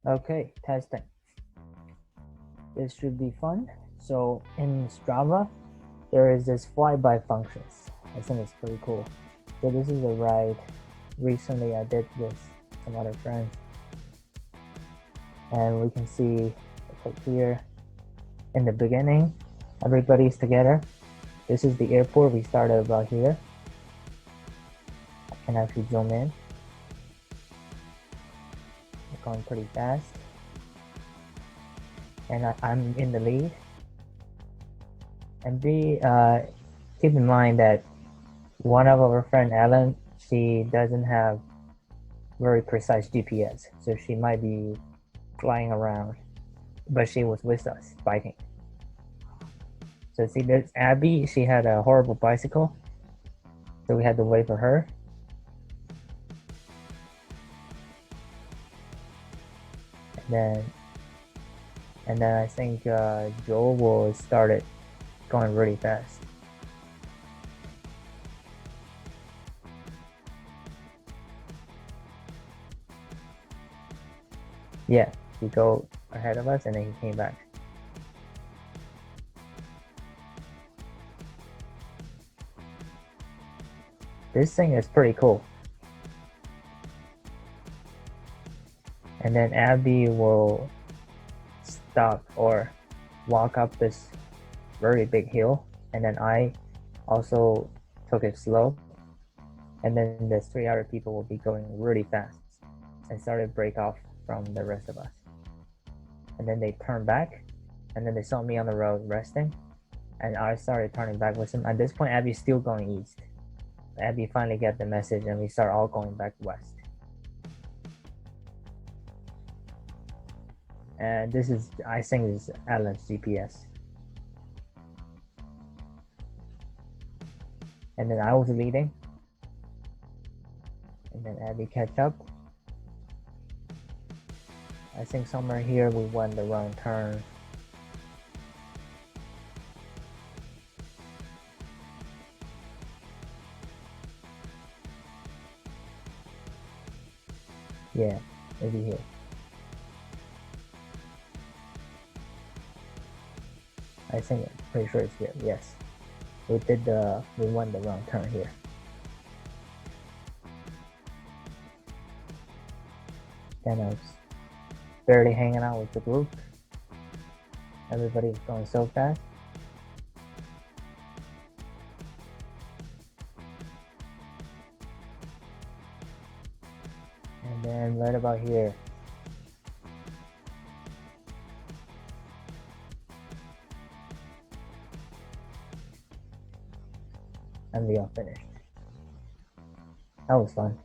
Okay, testing. This should be fun. So in Strava, there is this flyby functions. I think it's pretty cool. So this is a ride. Recently, I did with some other friends, and we can see right here in the beginning, everybody's together. This is the airport. We started about here. I can actually zoom in. We're going pretty fast, and I'm in the lead. And keep in mind that one of our friend Ellen, she doesn't have very precise GPS, so she might be flying around, but she was with us biking. So see, there's Abby. She had a horrible bicycle, so we had to wait for her. And then I think Joel will start it going really fast. Yeah, he go ahead of us and then he came back. This thing is pretty cool. And then Abby will stop or walk up this very big hill, and then I also took it slow, and then the 3 other people will be going really fast and started to break off from the rest of us. And then they turned back, and then they saw me on the road resting, and I started turning back with them. At this point, Abby's still going east. Abby finally got the message, and we start all going back west. And this is, I think, is Alan's GPS. And then I was leading, and then Abby catch up. I think somewhere here we went the wrong turn. Yeah, maybe here. I think I'm pretty sure it's here. Yes, we went the wrong turn here. Then I was barely hanging out with the group. Everybody's going so fast. And then right about here, and we all finished. That was fun.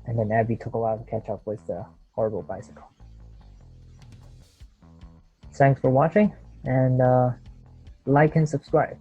And then Abby took a while to catch up with the horrible bicycle. Thanks for watching, and like and subscribe.